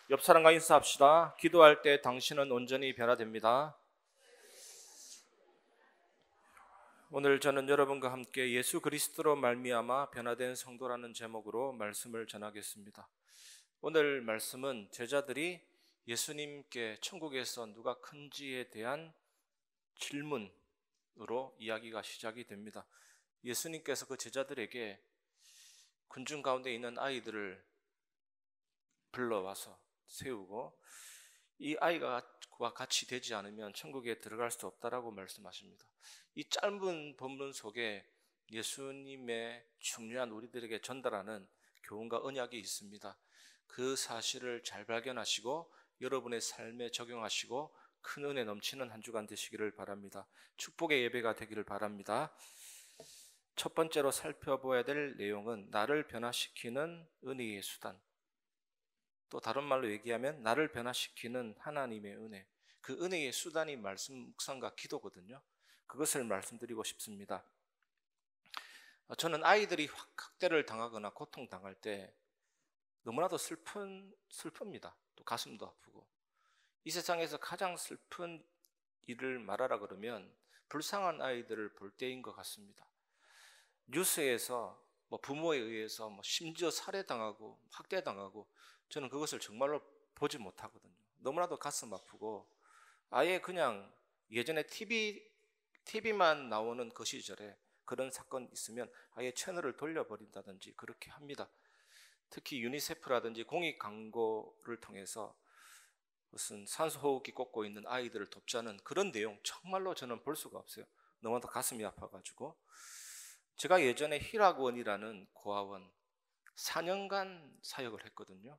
옆 사람과 인사합시다. 기도할 때 당신은 온전히 변화됩니다. 오늘 저는 여러분과 함께 예수 그리스도로 말미암아 변화된 성도라는 제목으로 말씀을 전하겠습니다. 오늘 말씀은 제자들이 예수님께 천국에서 누가 큰지에 대한 질문으로 이야기가 시작이 됩니다. 예수님께서 그 제자들에게 군중 가운데 있는 아이들을 불러와서 세우고 이 아이가 같이 되지 않으면 천국에 들어갈 수 없다라고 말씀하십니다. 이 짧은 본문 속에 예수님의 중요한 우리들에게 전달하는 교훈과 언약이 있습니다. 그 사실을 잘 발견하시고 여러분의 삶에 적용하시고 큰 은혜 넘치는 한 주간 되시기를 바랍니다. 축복의 예배가 되기를 바랍니다. 첫 번째로 살펴봐야 될 내용은 나를 변화시키는 은혜의 수단, 또 다른 말로 얘기하면 나를 변화시키는 하나님의 은혜, 그 은혜의 수단이 말씀 묵상과 기도거든요. 그것을 말씀드리고 싶습니다. 저는 아이들이 학대를 당하거나 고통당할 때 너무나도 슬픕니다. 또 가슴도 아프고, 이 세상에서 가장 슬픈 일을 말하라 그러면 불쌍한 아이들을 볼 때인 것 같습니다. 뉴스에서 부모에 의해서 심지어 살해당하고 학대당하고, 저는 그것을 정말로 보지 못하거든요. 너무나도 가슴 아프고, 아예 그냥 예전에 TV만 나오는 그 시절에 그런 사건 있으면 아예 채널을 돌려버린다든지 그렇게 합니다. 특히 유니세프라든지 공익 광고를 통해서 무슨 산소호흡기 꽂고 있는 아이들을 돕자는 그런 내용 정말로 저는 볼 수가 없어요. 너무나도 가슴이 아파가지고. 제가 예전에 희락원이라는 고아원 4년간 사역을 했거든요.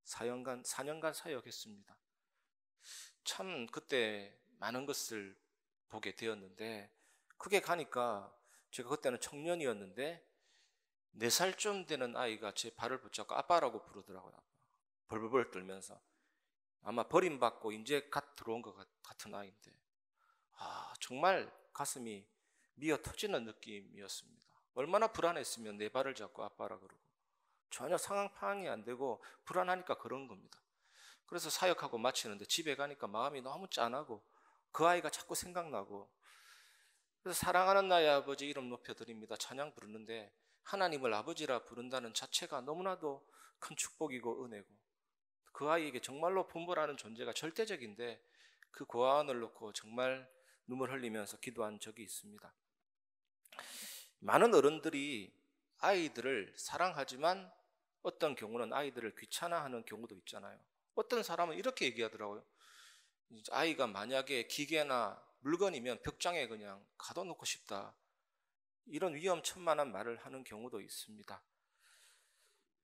4년간 사역했습니다. 참 그때 많은 것을 보게 되었는데, 그게 가니까 제가 그때는 청년이었는데 4살쯤 되는 아이가 제 발을 붙잡고 아빠라고 부르더라고요. 벌벌벌 떨면서. 아마 버림받고 이제 갓 들어온 것 같은 아이인데, 정말 가슴이 미어 터지는 느낌이었습니다. 얼마나 불안했으면 내 발을 잡고 아빠라 그러고, 전혀 상황 파악이 안 되고 불안하니까 그런 겁니다. 그래서 사역하고 마치는데 집에 가니까 마음이 너무 짠하고 그 아이가 자꾸 생각나고, 그래서 사랑하는 나의 아버지 이름 높여드립니다 찬양 부르는데 하나님을 아버지라 부른다는 자체가 너무나도 큰 축복이고 은혜고, 그 아이에게 정말로 부모라는 존재가 절대적인데 그 고아원을 놓고 정말 눈물 흘리면서 기도한 적이 있습니다. 많은 어른들이 아이들을 사랑하지만 어떤 경우는 아이들을 귀찮아하는 경우도 있잖아요. 어떤 사람은 이렇게 얘기하더라고요. 아이가 만약에 기계나 물건이면 벽장에 그냥 가둬놓고 싶다, 이런 위험천만한 말을 하는 경우도 있습니다.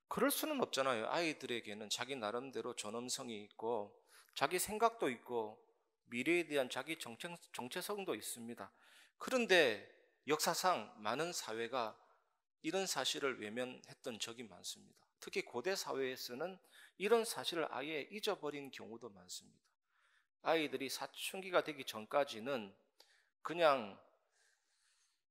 그럴 수는 없잖아요. 아이들에게는 자기 나름대로 존엄성이 있고 자기 생각도 있고 미래에 대한 자기 정체성도 있습니다. 그런데 역사상 많은 사회가 이런 사실을 외면했던 적이 많습니다. 특히 고대 사회에서는 이런 사실을 아예 잊어버린 경우도 많습니다. 아이들이 사춘기가 되기 전까지는 그냥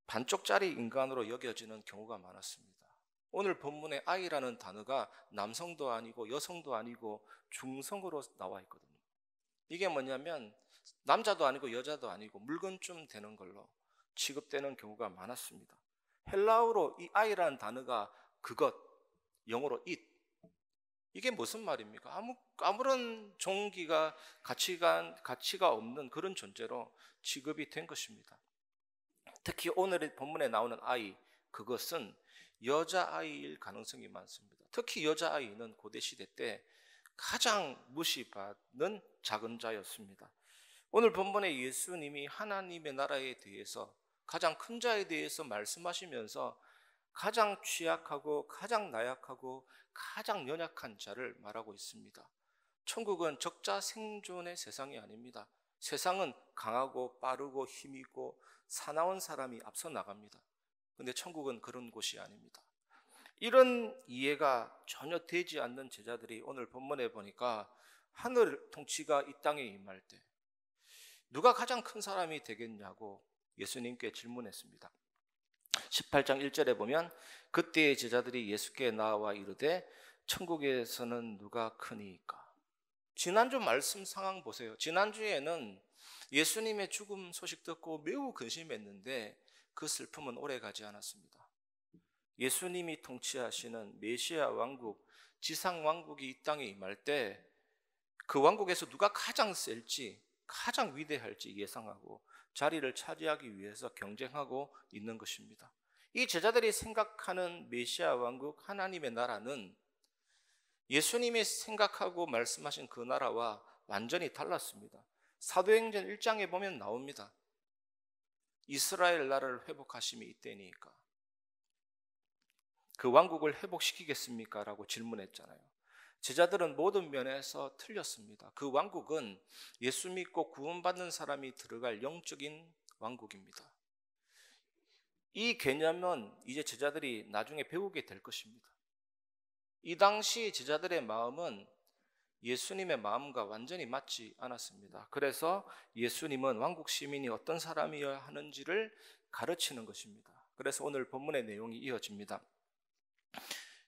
반쪽짜리 인간으로 여겨지는 경우가 많았습니다. 오늘 본문의 아이라는 단어가 남성도 아니고 여성도 아니고 중성으로 나와 있거든요. 이게 뭐냐면 남자도 아니고 여자도 아니고 물건쯤 되는 걸로 취급되는 경우가 많았습니다. 헬라어로 이 아이라는 단어가 그것, 영어로 it, 이게 무슨 말입니까? 아무런 종기가 가치가 없는 그런 존재로 취급이 된 것입니다. 특히 오늘 본문에 나오는 아이, 그것은 여자아이일 가능성이 많습니다. 특히 여자아이는 고대시대 때 가장 무시받는 작은 자였습니다. 오늘 본문에 예수님이 하나님의 나라에 대해서, 가장 큰 자에 대해서 말씀하시면서 가장 취약하고 가장 나약하고 가장 연약한 자를 말하고 있습니다. 천국은 적자 생존의 세상이 아닙니다. 세상은 강하고 빠르고 힘있고 사나운 사람이 앞서 나갑니다. 그런데 천국은 그런 곳이 아닙니다. 이런 이해가 전혀 되지 않는 제자들이 오늘 본문에 보니까 하늘 통치가 이 땅에 임할 때 누가 가장 큰 사람이 되겠냐고 예수님께 질문했습니다. 18장 1절에 보면 그때의 제자들이 예수께 나와 이르되 천국에서는 누가 크니까, 지난주 말씀 상황 보세요. 지난주에는 예수님의 죽음 소식 듣고 매우 근심했는데 그 슬픔은 오래 가지 않았습니다. 예수님이 통치하시는 메시아 왕국, 지상 왕국이 이 땅에 임할 때 그 왕국에서 누가 가장 셀지, 가장 위대할지 예상하고 자리를 차지하기 위해서 경쟁하고 있는 것입니다. 이 제자들이 생각하는 메시아 왕국, 하나님의 나라는 예수님이 생각하고 말씀하신 그 나라와 완전히 달랐습니다. 사도행전 1장에 보면 나옵니다. 이스라엘 나라를 회복하심이 이때니까 그 왕국을 회복시키겠습니까? 라고 질문했잖아요. 제자들은 모든 면에서 틀렸습니다. 그 왕국은 예수 믿고 구원받는 사람이 들어갈 영적인 왕국입니다. 이 개념은 이제 제자들이 나중에 배우게 될 것입니다. 이 당시 제자들의 마음은 예수님의 마음과 완전히 맞지 않았습니다. 그래서 예수님은 왕국 시민이 어떤 사람이어야 하는지를 가르치는 것입니다. 그래서 오늘 본문의 내용이 이어집니다.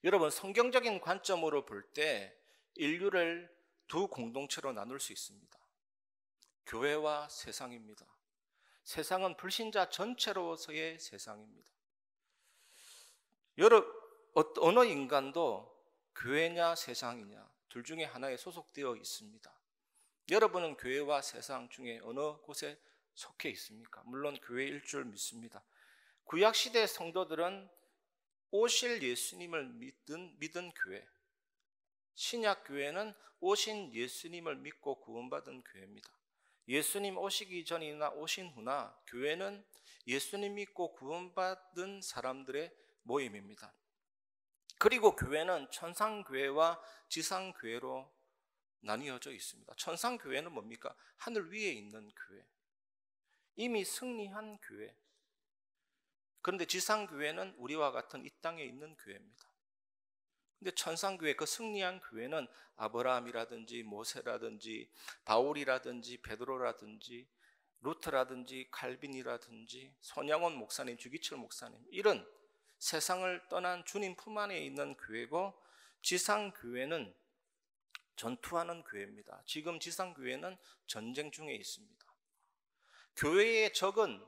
여러분, 성경적인 관점으로 볼 때 인류를 두 공동체로 나눌 수 있습니다. 교회와 세상입니다. 세상은 불신자 전체로서의 세상입니다. 어느 인간도 교회냐 세상이냐 둘 중에 하나에 소속되어 있습니다. 여러분은 교회와 세상 중에 어느 곳에 속해 있습니까? 물론 교회일 줄 믿습니다. 구약시대 성도들은 오실 예수님을 믿은 교회, 신약 교회는 오신 예수님을 믿고 구원받은 교회입니다. 예수님 오시기 전이나 오신 후나 교회는 예수님 믿고 구원받은 사람들의 모임입니다. 그리고 교회는 천상교회와 지상교회로 나뉘어져 있습니다. 천상교회는 뭡니까? 하늘 위에 있는 교회, 이미 승리한 교회. 그런데 지상교회는 우리와 같은 이 땅에 있는 교회입니다. 근데 천상교회, 그 승리한 교회는 아브라함이라든지 모세라든지 바울이라든지 베드로라든지 루터라든지 칼빈이라든지 손양원 목사님, 주기철 목사님, 이런 세상을 떠난 주님 품 안에 있는 교회고, 지상교회는 전투하는 교회입니다. 지금 지상교회는 전쟁 중에 있습니다. 교회의 적은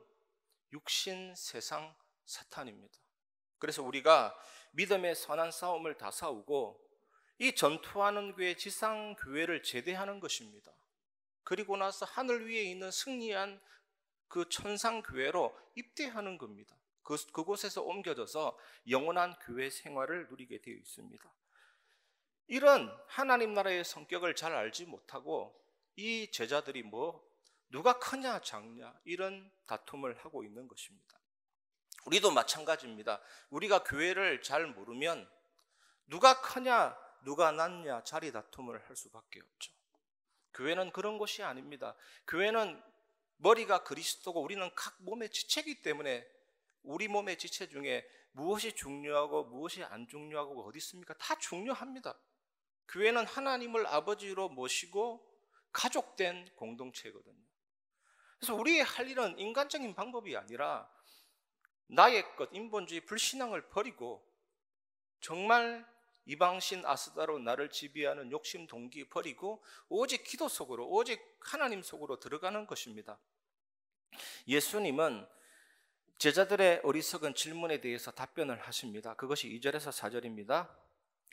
육신, 세상, 사탄입니다. 그래서 우리가 믿음의 선한 싸움을 다 싸우고 이 전투하는 교회, 지상교회를 제대하는 것입니다. 그리고 나서 하늘 위에 있는 승리한 그 천상교회로 입대하는 겁니다. 그곳에서 옮겨져서 영원한 교회 생활을 누리게 되어 있습니다. 이런 하나님 나라의 성격을 잘 알지 못하고 이 제자들이 누가 크냐 작냐 이런 다툼을 하고 있는 것입니다. 우리도 마찬가지입니다. 우리가 교회를 잘 모르면 누가 크냐 누가 낮냐 자리 다툼을 할 수밖에 없죠. 교회는 그런 곳이 아닙니다. 교회는 머리가 그리스도고 우리는 각 몸의 지체이기 때문에 우리 몸의 지체 중에 무엇이 중요하고 무엇이 안 중요하고 어디 있습니까? 다 중요합니다. 교회는 하나님을 아버지로 모시고 가족된 공동체거든요. 그래서 우리의 할 일은 인간적인 방법이 아니라 나의 것, 인본주의, 불신앙을 버리고 정말 이방신 아스다로 나를 지배하는 욕심 동기 버리고 오직 기도 속으로, 오직 하나님 속으로 들어가는 것입니다. 예수님은 제자들의 어리석은 질문에 대해서 답변을 하십니다. 그것이 2절에서 4절입니다.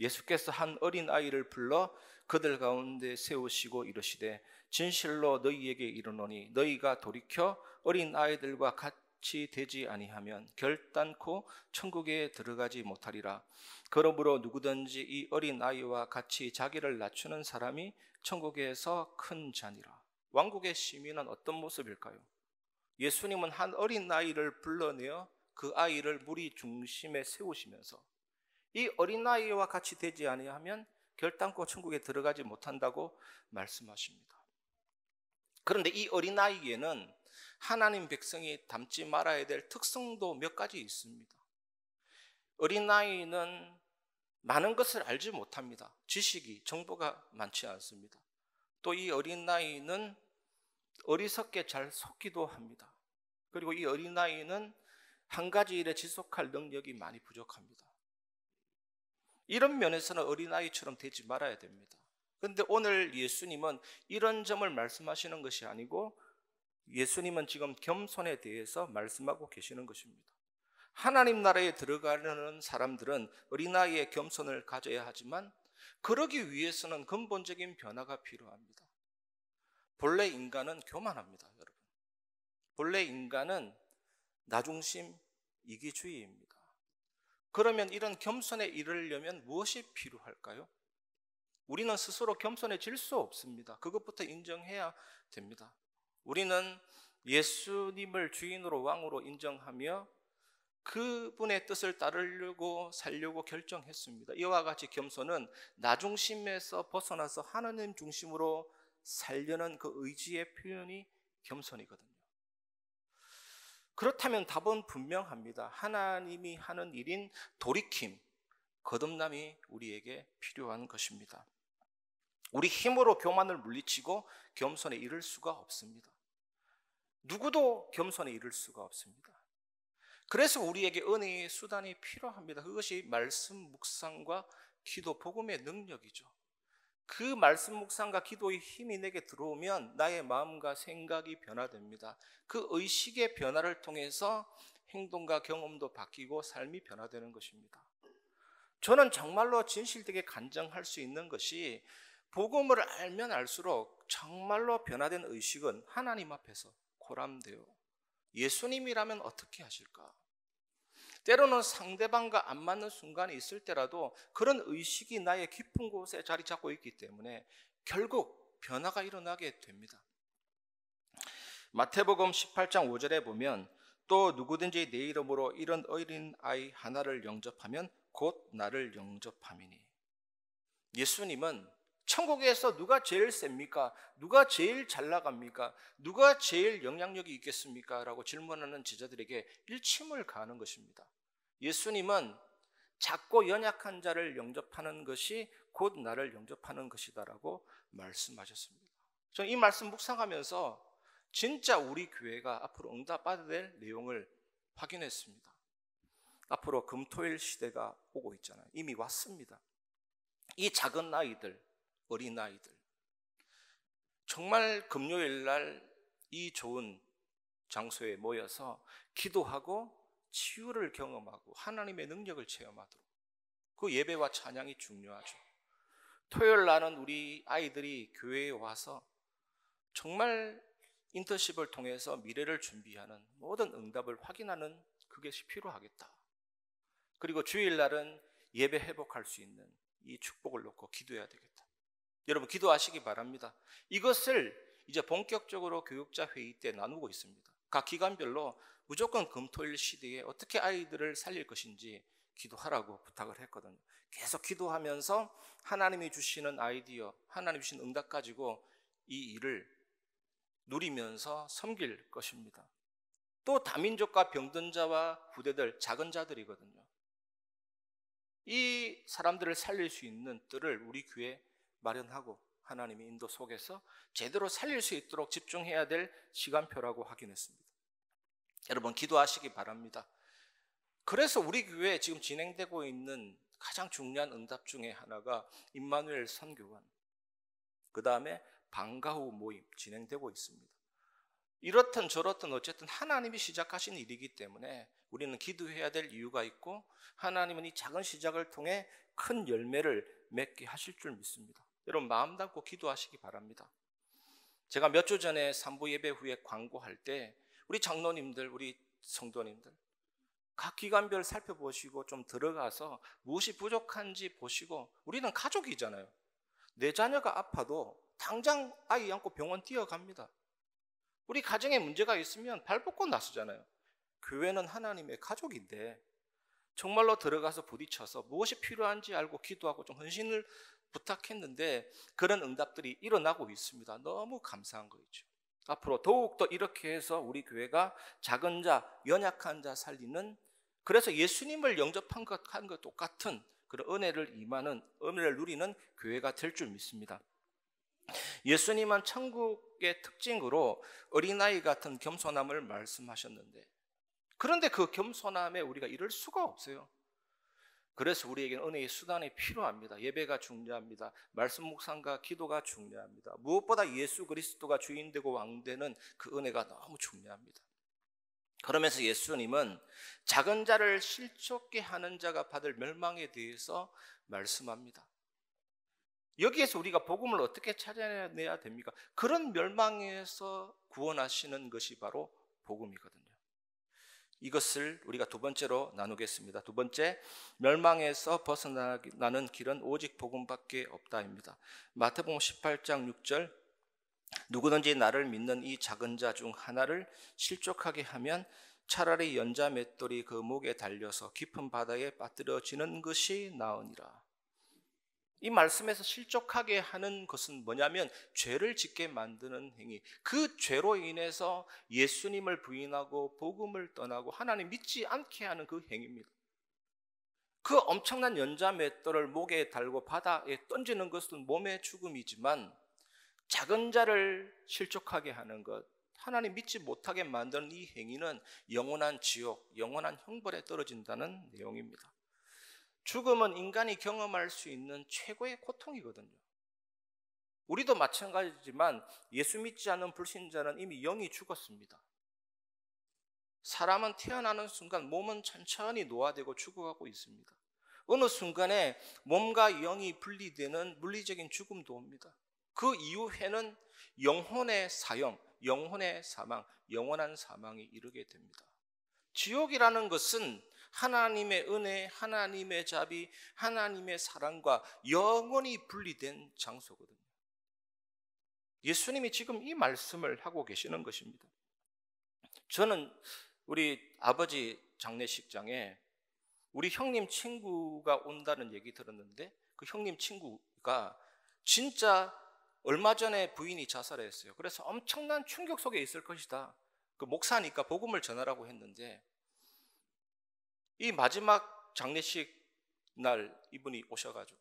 예수께서 한 어린 아이를 불러 그들 가운데 세우시고 이르시되 진실로 너희에게 이르노니 너희가 돌이켜 어린 아이들과 같이 되지 아니하면 결단코 천국에 들어가지 못하리라. 그러므로 누구든지 이 어린 아이와 같이 자기를 낮추는 사람이 천국에서 큰 자니라. 왕국의 시민은 어떤 모습일까요? 예수님은 한 어린 아이를 불러내어 그 아이를 무리 중심에 세우시면서 이 어린아이와 같이 되지 아니하면 결단코 천국에 들어가지 못한다고 말씀하십니다. 그런데 이 어린아이에는 하나님 백성이 닮지 말아야 될 특성도 몇 가지 있습니다. 어린아이는 많은 것을 알지 못합니다. 지식이, 정보가 많지 않습니다. 또 이 어린아이는 어리석게 잘 속기도 합니다. 그리고 이 어린아이는 한 가지 일에 지속할 능력이 많이 부족합니다. 이런 면에서는 어린아이처럼 되지 말아야 됩니다. 그런데 오늘 예수님은 이런 점을 말씀하시는 것이 아니고 예수님은 지금 겸손에 대해서 말씀하고 계시는 것입니다. 하나님 나라에 들어가려는 사람들은 어린아이의 겸손을 가져야 하지만 그러기 위해서는 근본적인 변화가 필요합니다. 본래 인간은 교만합니다, 여러분. 본래 인간은 나중심, 이기주의입니다. 그러면 이런 겸손에 이르려면 무엇이 필요할까요? 우리는 스스로 겸손해질 수 없습니다. 그것부터 인정해야 됩니다. 우리는 예수님을 주인으로 왕으로 인정하며 그분의 뜻을 따르려고 살려고 결정했습니다. 이와 같이 겸손은 나 중심에서 벗어나서 하나님 중심으로 살려는 그 의지의 표현이 겸손이거든요. 그렇다면 답은 분명합니다. 하나님이 하는 일인 돌이킴, 거듭남이 우리에게 필요한 것입니다. 우리 힘으로 교만을 물리치고 겸손에 이를 수가 없습니다. 누구도 겸손에 이를 수가 없습니다. 그래서 우리에게 은혜의 수단이 필요합니다. 그것이 말씀 묵상과 기도, 복음의 능력이죠. 그 말씀 묵상과 기도의 힘이 내게 들어오면 나의 마음과 생각이 변화됩니다. 그 의식의 변화를 통해서 행동과 경험도 바뀌고 삶이 변화되는 것입니다. 저는 정말로 진실되게 간증할 수 있는 것이 복음을 알면 알수록 정말로 변화된 의식은 하나님 앞에서 고람돼요. 예수님이라면 어떻게 하실까? 때로는 상대방과 안 맞는 순간이 있을 때라도 그런 의식이 나의 깊은 곳에 자리 잡고 있기 때문에 결국 변화가 일어나게 됩니다. 마태복음 18장 5절에 보면 또 누구든지 내 이름으로 이런 어린 아이 하나를 영접하면 곧 나를 영접함이니. 예수님은 천국에서 누가 제일 셉니까? 누가 제일 잘 나갑니까? 누가 제일 영향력이 있겠습니까? 라고 질문하는 제자들에게 일침을 가하는 것입니다. 예수님은 작고 연약한 자를 영접하는 것이 곧 나를 영접하는 것이다라고 말씀하셨습니다. 저는 이 말씀 묵상하면서 진짜 우리 교회가 앞으로 응답받아야 될 내용을 확인했습니다. 앞으로 금토일 시대가 오고 있잖아요. 이미 왔습니다. 이 작은 아이들, 어린아이들, 정말 금요일 날 이 좋은 장소에 모여서 기도하고 치유를 경험하고 하나님의 능력을 체험하도록, 그 예배와 찬양이 중요하죠. 토요일 날은 우리 아이들이 교회에 와서 정말 인턴십을 통해서 미래를 준비하는 모든 응답을 확인하는 그것이 필요하겠다. 그리고 주일 날은 예배 회복할 수 있는 이 축복을 놓고 기도해야 되겠다. 여러분 기도하시기 바랍니다. 이것을 이제 본격적으로 교육자 회의 때 나누고 있습니다. 각 기관별로 무조건 금토일 시대에 어떻게 아이들을 살릴 것인지 기도하라고 부탁을 했거든요. 계속 기도하면서 하나님이 주시는 아이디어, 하나님이 주신 응답 가지고 이 일을 누리면서 섬길 것입니다. 또 다민족과 병든 자와 후대들, 작은 자들이거든요. 이 사람들을 살릴 수 있는 뜰을 우리 교회에 마련하고 하나님의 인도 속에서 제대로 살릴 수 있도록 집중해야 될 시간표라고 확인했습니다. 여러분 기도하시기 바랍니다. 그래서 우리 교회에 지금 진행되고 있는 가장 중요한 응답 중에 하나가 임마누엘 선교관, 그 다음에 방과 후 모임 진행되고 있습니다. 이렇든 저렇든 어쨌든 하나님이 시작하신 일이기 때문에 우리는 기도해야 될 이유가 있고 하나님은 이 작은 시작을 통해 큰 열매를 맺게 하실 줄 믿습니다. 여러분 마음 담고 기도하시기 바랍니다. 제가 몇 주 전에 산부 예배 후에 광고할 때 우리 장로님들, 우리 성도님들 각 기관별 살펴보시고 좀 들어가서 무엇이 부족한지 보시고, 우리는 가족이잖아요. 내 자녀가 아파도 당장 아이 안고 병원 뛰어갑니다. 우리 가정에 문제가 있으면 발 뻗고 나서잖아요. 교회는 하나님의 가족인데 정말로 들어가서 부딪혀서 무엇이 필요한지 알고 기도하고 좀 헌신을 부탁했는데 그런 응답들이 일어나고 있습니다. 너무 감사한 거죠. 앞으로 더욱더 이렇게 해서 우리 교회가 작은 자, 연약한 자 살리는, 그래서 예수님을 영접한 것과 똑같은 그런 은혜를 임하는, 은혜를 누리는 교회가 될 줄 믿습니다. 예수님은 천국의 특징으로 어린아이 같은 겸손함을 말씀하셨는데, 그런데 그 겸손함에 우리가 이를 수가 없어요. 그래서 우리에게는 은혜의 수단이 필요합니다. 예배가 중요합니다. 말씀 묵상과 기도가 중요합니다. 무엇보다 예수 그리스도가 주인되고 왕되는 그 은혜가 너무 중요합니다. 그러면서 예수님은 작은 자를 실족게 하는 자가 받을 멸망에 대해서 말씀합니다. 여기에서 우리가 복음을 어떻게 찾아내야 됩니까? 그런 멸망에서 구원하시는 것이 바로 복음이거든요. 이것을 우리가 두 번째로 나누겠습니다. 두 번째, 멸망에서 벗어나는 길은 오직 복음밖에 없다입니다. 마태복음 18장 6절, 누구든지 나를 믿는 이 작은 자 중 하나를 실족하게 하면 차라리 연자 맷돌이 그 목에 달려서 깊은 바다에 빠뜨려지는 것이 나으니라. 이 말씀에서 실족하게 하는 것은 뭐냐면 죄를 짓게 만드는 행위, 그 죄로 인해서 예수님을 부인하고 복음을 떠나고 하나님 믿지 않게 하는 그 행위입니다. 그 엄청난 연자 맷돌을 목에 달고 바다에 던지는 것은 몸의 죽음이지만 작은 자를 실족하게 하는 것, 하나님 믿지 못하게 만드는 이 행위는 영원한 지옥, 영원한 형벌에 떨어진다는 내용입니다. 죽음은 인간이 경험할 수 있는 최고의 고통이거든요. 우리도 마찬가지지만 예수 믿지 않는 불신자는 이미 영이 죽었습니다. 사람은 태어나는 순간 몸은 천천히 노화되고 죽어가고 있습니다. 어느 순간에 몸과 영이 분리되는 물리적인 죽음도 옵니다. 그 이후에는 영혼의 사형, 영혼의 사망, 영원한 사망이 이르게 됩니다. 지옥이라는 것은 하나님의 은혜, 하나님의 자비, 하나님의 사랑과 영원히 분리된 장소거든요. 예수님이 지금 이 말씀을 하고 계시는 것입니다. 저는 우리 아버지 장례식장에 우리 형님 친구가 온다는 얘기 들었는데, 그 형님 친구가 진짜 얼마 전에 부인이 자살했어요. 그래서 엄청난 충격 속에 있을 것이다. 그 목사니까 복음을 전하라고 했는데, 이 마지막 장례식 날 이분이 오셔가지고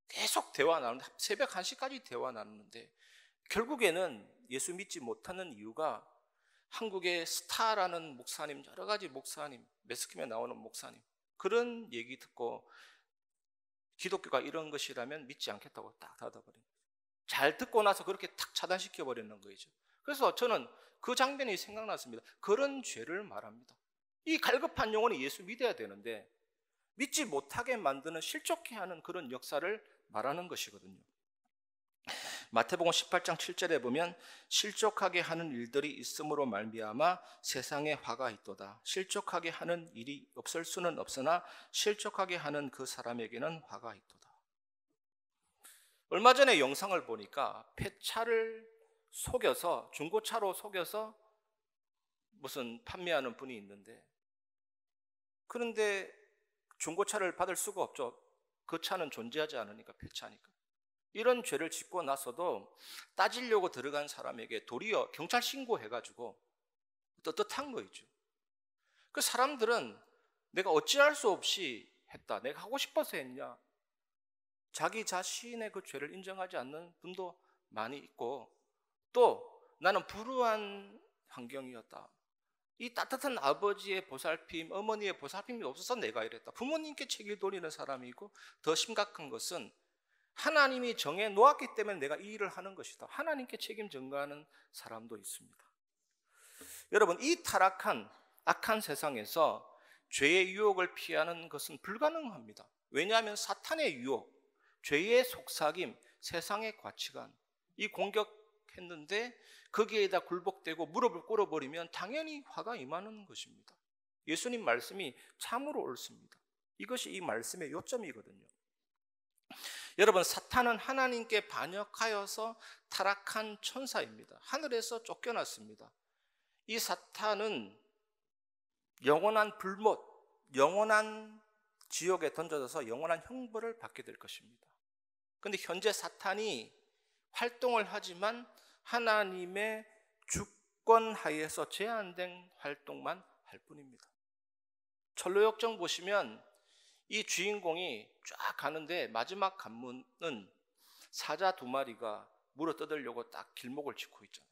계속 대화 나누는데 새벽 1시까지 대화 나누는데, 결국에는 예수 믿지 못하는 이유가 한국의 스타라는 목사님, 여러 가지 목사님, 매스컴에 나오는 목사님, 그런 얘기 듣고 기독교가 이런 것이라면 믿지 않겠다고 딱 닫아버린 거예요. 잘 듣고 나서 그렇게 탁 차단시켜 버리는 거죠. 그래서 저는 그 장면이 생각났습니다. 그런 죄를 말합니다. 이 갈급한 영혼이 예수 믿어야 되는데 믿지 못하게 만드는, 실족해 하는 그런 역사를 말하는 것이거든요. 마태복음 18장 7절에 보면 실족하게 하는 일들이 있음으로 말미암아 세상에 화가 있도다. 실족하게 하는 일이 없을 수는 없으나 실족하게 하는 그 사람에게는 화가 있도다. 얼마 전에 영상을 보니까 폐차를 속여서, 중고차로 속여서 무슨 판매하는 분이 있는데, 그런데 중고차를 받을 수가 없죠. 그 차는 존재하지 않으니까, 폐차니까. 이런 죄를 짓고 나서도 따지려고 들어간 사람에게 도리어 경찰 신고해가지고 떳떳한 거죠. 그 사람들은 내가 어찌할 수 없이 했다, 내가 하고 싶어서 했냐, 자기 자신의 그 죄를 인정하지 않는 분도 많이 있고, 또 나는 불우한 환경이었다, 이 따뜻한 아버지의 보살핌, 어머니의 보살핌이 없어서 내가 이랬다, 부모님께 책을 돌리는 사람이고, 더 심각한 것은 하나님이 정해 놓았기 때문에 내가 이 일을 하는 것이다, 하나님께 책임 전가하는 사람도 있습니다. 여러분, 이 타락한 악한 세상에서 죄의 유혹을 피하는 것은 불가능합니다. 왜냐하면 사탄의 유혹, 죄의 속삭임, 세상의 가치관, 이 공격했는데 거기에다 굴복되고 무릎을 꿇어버리면 당연히 화가 임하는 것입니다. 예수님 말씀이 참으로 옳습니다. 이것이 이 말씀의 요점이거든요. 여러분, 사탄은 하나님께 반역하여서 타락한 천사입니다. 하늘에서 쫓겨났습니다. 이 사탄은 영원한 불못, 영원한 지옥에 던져져서 영원한 형벌을 받게 될 것입니다. 그런데 현재 사탄이 활동을 하지만 하나님의 주권 하에서 제한된 활동만 할 뿐입니다. 철로역정 보시면 이 주인공이 쫙 가는데 마지막 관문은 사자 2마리가 물어 뜯으려고 딱 길목을 짚고 있잖아요.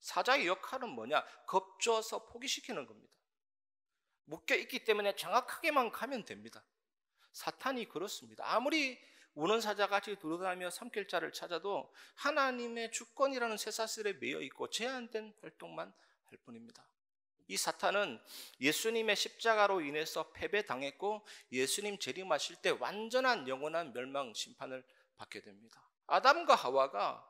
사자의 역할은 뭐냐? 겁줘서 포기시키는 겁니다. 묶여 있기 때문에 정확하게만 가면 됩니다. 사탄이 그렇습니다. 아무리 우는사자같이 돌아다니며 삼킬 자를 찾아도 하나님의 주권이라는 쇠사슬에 매여 있고 제한된 활동만 할 뿐입니다. 이 사탄은 예수님의 십자가로 인해서 패배당했고 예수님 재림하실 때 완전한 영원한 멸망 심판을 받게 됩니다. 아담과 하와가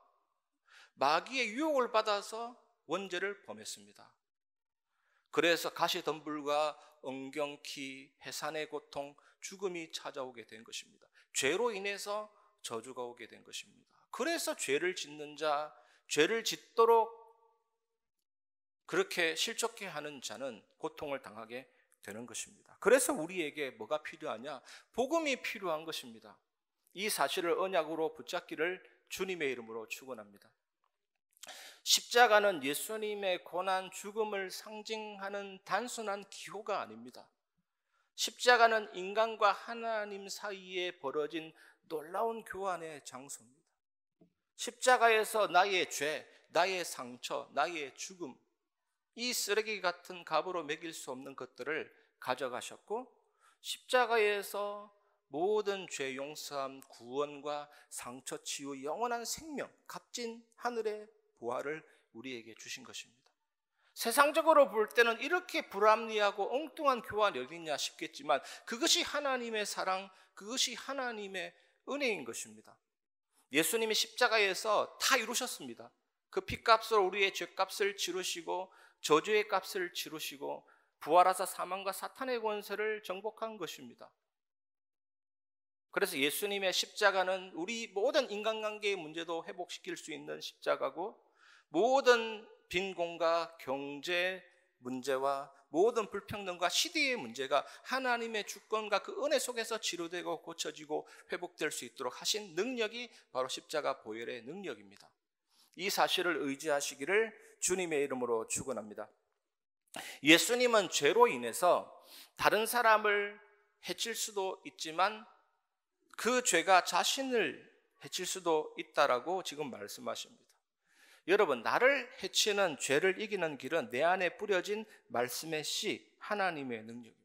마귀의 유혹을 받아서 원죄를 범했습니다. 그래서 가시덤불과 엉겅퀴, 해산의 고통, 죽음이 찾아오게 된 것입니다. 죄로 인해서 저주가 오게 된 것입니다. 그래서 죄를 짓는 자, 죄를 짓도록 그렇게 실족해 하는 자는 고통을 당하게 되는 것입니다. 그래서 우리에게 뭐가 필요하냐? 복음이 필요한 것입니다. 이 사실을 언약으로 붙잡기를 주님의 이름으로 축원합니다. 십자가는 예수님의 고난, 죽음을 상징하는 단순한 기호가 아닙니다. 십자가는 인간과 하나님 사이에 벌어진 놀라운 교환의 장소입니다. 십자가에서 나의 죄, 나의 상처, 나의 죽음, 이 쓰레기 같은 값으로 매길 수 없는 것들을 가져가셨고, 십자가에서 모든 죄 용서함, 구원과 상처 치유, 영원한 생명, 값진 하늘의 보화를 우리에게 주신 것입니다. 세상적으로 볼 때는 이렇게 불합리하고 엉뚱한 교환이 어딨냐 싶겠지만 그것이 하나님의 사랑, 그것이 하나님의 은혜인 것입니다. 예수님이 십자가에서 다 이루셨습니다. 그 피값으로 우리의 죄값을 치르시고 저주의 값을 치르시고 부활하사 사망과 사탄의 권세를 정복한 것입니다. 그래서 예수님의 십자가는 우리 모든 인간관계의 문제도 회복시킬 수 있는 십자가고, 모든 빈곤과 경제 문제와 모든 불평등과 시대의 문제가 하나님의 주권과 그 은혜 속에서 치료되고 고쳐지고 회복될 수 있도록 하신 능력이 바로 십자가 보혈의 능력입니다. 이 사실을 의지하시기를 주님의 이름으로 축원합니다. 예수님은 죄로 인해서 다른 사람을 해칠 수도 있지만 그 죄가 자신을 해칠 수도 있다라고 지금 말씀하십니다. 여러분, 나를 해치는 죄를 이기는 길은 내 안에 뿌려진 말씀의 씨, 하나님의 능력입니다.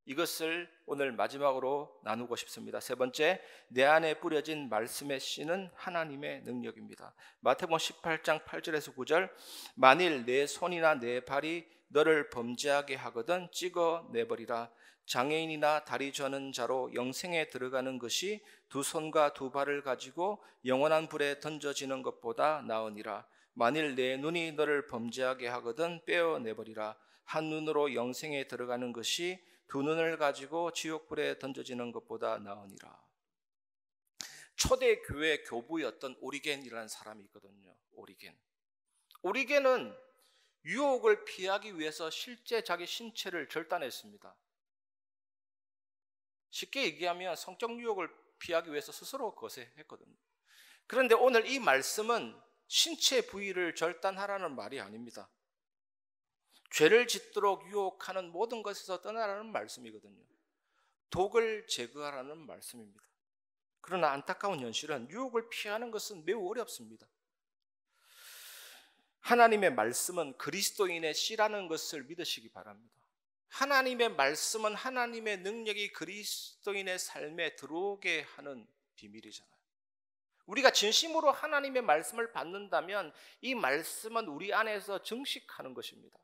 이것을 오늘 마지막으로 나누고 싶습니다. 세 번째, 내 안에 뿌려진 말씀의 씨는 하나님의 능력입니다. 마태복음 18장 8절에서 9절, 만일 내 손이나 내 발이 너를 범죄하게 하거든 찍어 내버리라. 장애인이나 다리 저는 자로 영생에 들어가는 것이 두 손과 두 발을 가지고 영원한 불에 던져지는 것보다 나으니라. 만일 내 눈이 너를 범죄하게 하거든 빼어내버리라. 한 눈으로 영생에 들어가는 것이 두 눈을 가지고 지옥불에 던져지는 것보다 나으니라. 초대 교회 교부였던 오리겐이라는 사람이 있거든요. 오리겐은 유혹을 피하기 위해서 실제 자기 신체를 절단했습니다. 쉽게 얘기하면 성적 유혹을 피하기 위해서 스스로 거세했거든요. 그런데 오늘 이 말씀은 신체 부위를 절단하라는 말이 아닙니다. 죄를 짓도록 유혹하는 모든 것에서 떠나라는 말씀이거든요. 독을 제거하라는 말씀입니다. 그러나 안타까운 현실은 유혹을 피하는 것은 매우 어렵습니다. 하나님의 말씀은 그리스도인의 씨라는 것을 믿으시기 바랍니다. 하나님의 말씀은 하나님의 능력이 그리스도인의 삶에 들어오게 하는 비밀이잖아요. 우리가 진심으로 하나님의 말씀을 받는다면 이 말씀은 우리 안에서 증식하는 것입니다.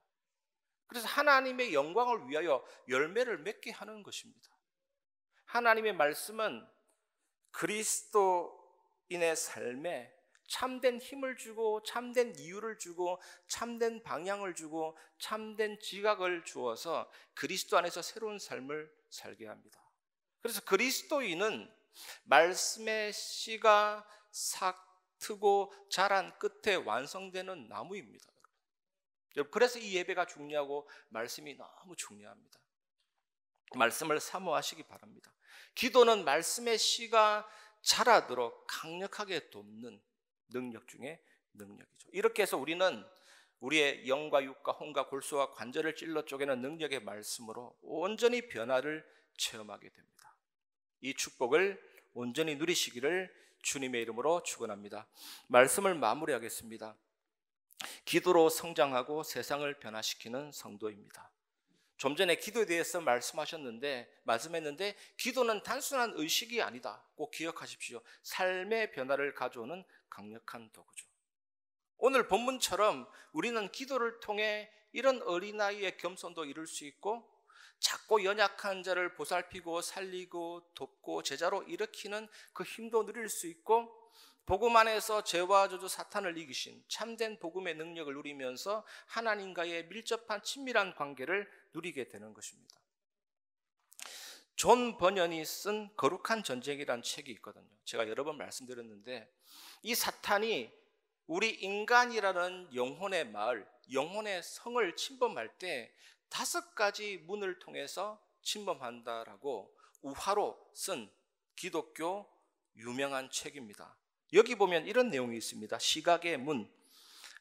그래서 하나님의 영광을 위하여 열매를 맺게 하는 것입니다. 하나님의 말씀은 그리스도인의 삶에 참된 힘을 주고 참된 이유를 주고 참된 방향을 주고 참된 지각을 주어서 그리스도 안에서 새로운 삶을 살게 합니다. 그래서 그리스도인은 말씀의 씨가 싹 트고 자란 끝에 완성되는 나무입니다. 그래서 이 예배가 중요하고 말씀이 너무 중요합니다. 말씀을 사모하시기 바랍니다. 기도는 말씀의 씨가 자라도록 강력하게 돕는 능력 중에 능력이죠. 이렇게 해서 우리는 우리의 영과 육과 혼과 골수와 관절을 찔러 쪼개는 능력의 말씀으로 온전히 변화를 체험하게 됩니다. 이 축복을 온전히 누리시기를 주님의 이름으로 축원합니다. 말씀을 마무리하겠습니다. 기도로 성장하고 세상을 변화시키는 성도입니다. 좀 전에 기도에 대해서 말씀했는데 기도는 단순한 의식이 아니다. 꼭 기억하십시오. 삶의 변화를 가져오는 강력한 도구죠. 오늘 본문처럼 우리는 기도를 통해 이런 어린아이의 겸손도 이룰 수 있고, 작고 연약한 자를 보살피고 살리고 돕고 제자로 일으키는 그 힘도 누릴 수 있고, 복음 안에서 죄와 저주 사탄을 이기신 참된 복음의 능력을 누리면서 하나님과의 밀접한 친밀한 관계를 누리게 되는 것입니다. 존 버년이 쓴 거룩한 전쟁이라는 책이 있거든요. 제가 여러 번 말씀드렸는데, 이 사탄이 우리 인간이라는 영혼의 마을, 영혼의 성을 침범할 때 5가지 문을 통해서 침범한다라고 우화로 쓴 기독교 유명한 책입니다. 여기 보면 이런 내용이 있습니다. 시각의 문,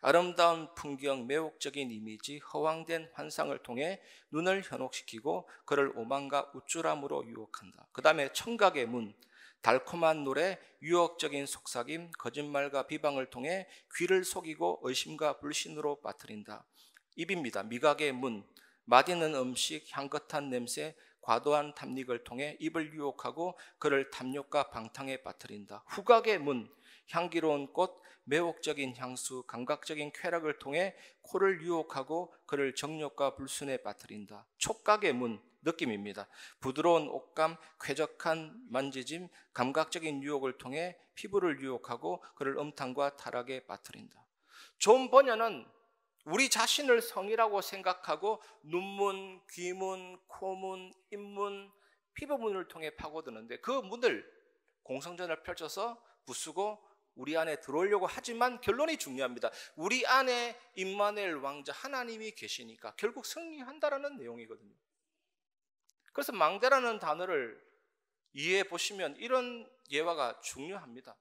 아름다운 풍경, 매혹적인 이미지, 허황된 환상을 통해 눈을 현혹시키고 그를 오만과 우쭐함으로 유혹한다. 그 다음에 청각의 문, 달콤한 노래, 유혹적인 속삭임, 거짓말과 비방을 통해 귀를 속이고 의심과 불신으로 빠뜨린다. 입입니다. 미각의 문, 맛있는 음식, 향긋한 냄새, 과도한 탐닉을 통해 입을 유혹하고 그를 탐욕과 방탕에 빠뜨린다. 후각의 문, 향기로운 꽃, 매혹적인 향수, 감각적인 쾌락을 통해 코를 유혹하고 그를 정욕과 불순에 빠뜨린다. 촉각의 문, 느낌입니다. 부드러운 옷감, 쾌적한 만지짐, 감각적인 유혹을 통해 피부를 유혹하고 그를 음탕과 타락에 빠뜨린다. 존 버년은 우리 자신을 성이라고 생각하고 눈문, 귀문, 코문, 입문, 피부문을 통해 파고드는데, 그 문을 공성전을 펼쳐서 부수고 우리 안에 들어오려고 하지만 결론이 중요합니다. 우리 안에 임마누엘 왕자 하나님이 계시니까 결국 승리한다라는 내용이거든요. 그래서 망대라는 단어를 이해해 보시면 이런 예화가 중요합니다.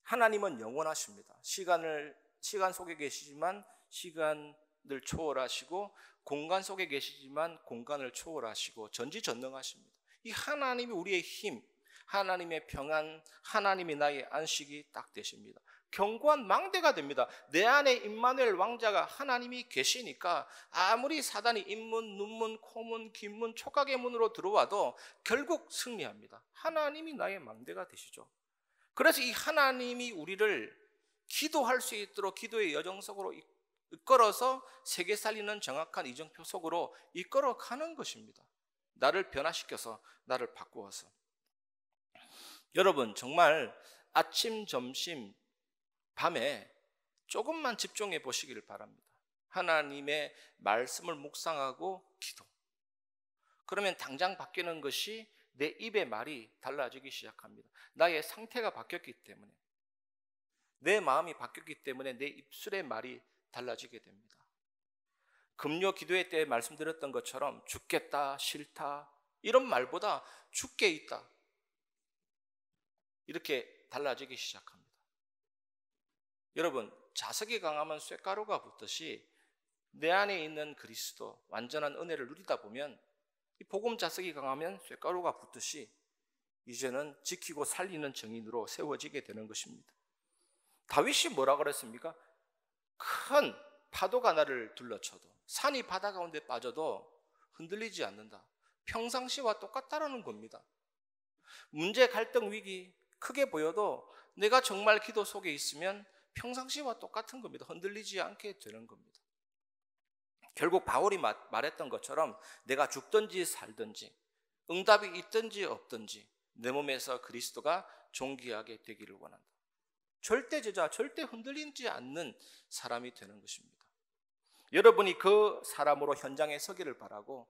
하나님은 영원하십니다. 시간 속에 계시지만 시간을 초월하시고, 공간 속에 계시지만 공간을 초월하시고 전지전능하십니다. 이 하나님이 우리의 힘, 하나님의 평안, 하나님이 나의 안식이 딱 되십니다. 견고한 망대가 됩니다. 내 안에 임마누엘 왕자가 하나님이 계시니까 아무리 사단이 입문, 눈문, 코문, 귀문, 촉각의 문으로 들어와도 결국 승리합니다. 하나님이 나의 망대가 되시죠. 그래서 이 하나님이 우리를 기도할 수 있도록 기도의 여정 속으로 이끌어서 세계 살리는 정확한 이정표 속으로 이끌어 가는 것입니다. 나를 변화시켜서, 나를 바꾸어서. 여러분, 정말 아침, 점심, 밤에 조금만 집중해 보시기를 바랍니다. 하나님의 말씀을 묵상하고 기도. 그러면 당장 바뀌는 것이 내 입의 말이 달라지기 시작합니다. 나의 상태가 바뀌었기 때문에, 내 마음이 바뀌었기 때문에 내 입술의 말이 달라지게 됩니다. 금요 기도회 때 말씀드렸던 것처럼 죽겠다, 싫다 이런 말보다 죽게 있다, 이렇게 달라지기 시작합니다. 여러분, 자석이 강하면 쇳가루가 붙듯이 내 안에 있는 그리스도, 완전한 은혜를 누리다 보면 이 복음 자석이 강하면 쇳가루가 붙듯이 이제는 지키고 살리는 증인으로 세워지게 되는 것입니다. 다윗이 뭐라 그랬습니까? 큰 파도가 나를 둘러쳐도, 산이 바다 가운데 빠져도 흔들리지 않는다. 평상시와 똑같다라는 겁니다. 문제, 갈등, 위기 크게 보여도 내가 정말 기도 속에 있으면 평상시와 똑같은 겁니다. 흔들리지 않게 되는 겁니다. 결국 바울이 말했던 것처럼 내가 죽든지 살든지, 응답이 있든지 없든지 내 몸에서 그리스도가 존귀하게 되기를 원한다. 절대 제자, 절대 흔들리지 않는 사람이 되는 것입니다. 여러분이 그 사람으로 현장에 서기를 바라고,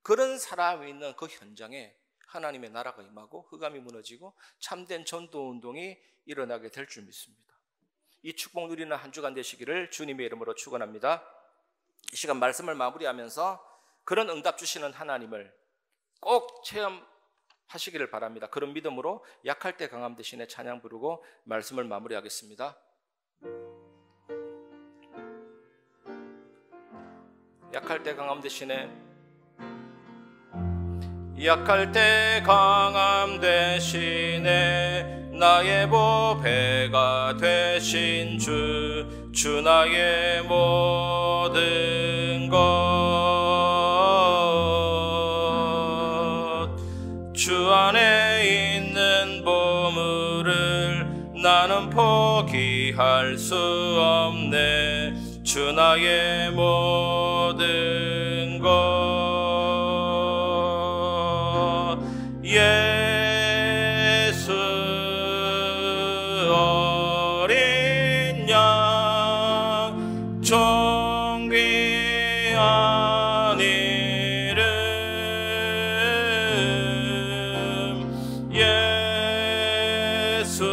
그런 사람이 있는 그 현장에 하나님의 나라가 임하고 흑암이 무너지고 참된 전도운동이 일어나게 될 줄 믿습니다. 이 축복 누리는 한 주간 되시기를 주님의 이름으로 축원합니다. 이 시간 말씀을 마무리하면서 그런 응답 주시는 하나님을 꼭 체험하시기를 바랍니다. 그런 믿음으로 약할 때 강함 대신에 찬양 부르고 말씀을 마무리하겠습니다. 약할 때 강함 대신에, 약할 때 강함 대신에 나의 보배가 되신 주 나의 모든 것, 포기할 수 없네. 주 나의 모든 것. 예수 어린 양 종 귀한 이름. 예수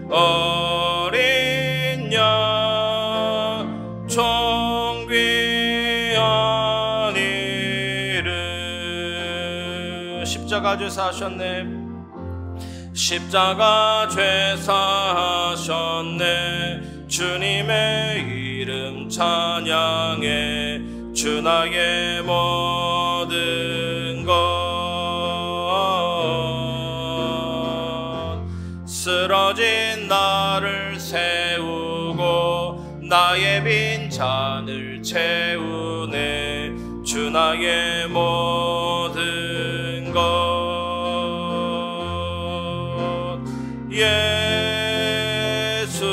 어린 양 종 귀한 이름. 십자가 죄 사하셨네. 십자가 죄 사하셨네. 주님의 이름 찬양해. 주 나의 모든 것. 쓰러진 나를 세우고 나의 빈 잔을 채우네. 주 나의 모든 것. 예수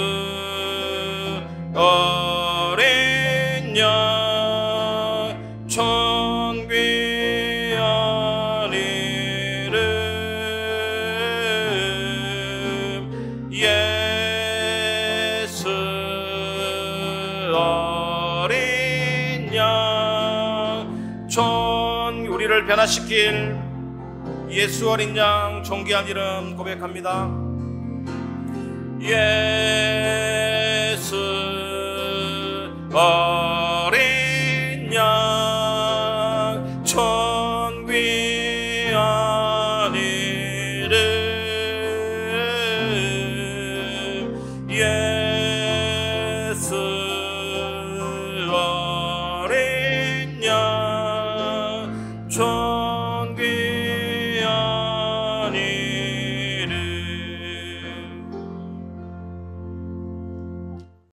어린 양 종 귀한 이름. 예수 어린 양 종. 우리를 변화시킬 예수 어린 양 존귀한 이름 고백합니다. 예수 어린 양 종 귀한 이름. 예수 어린 양 종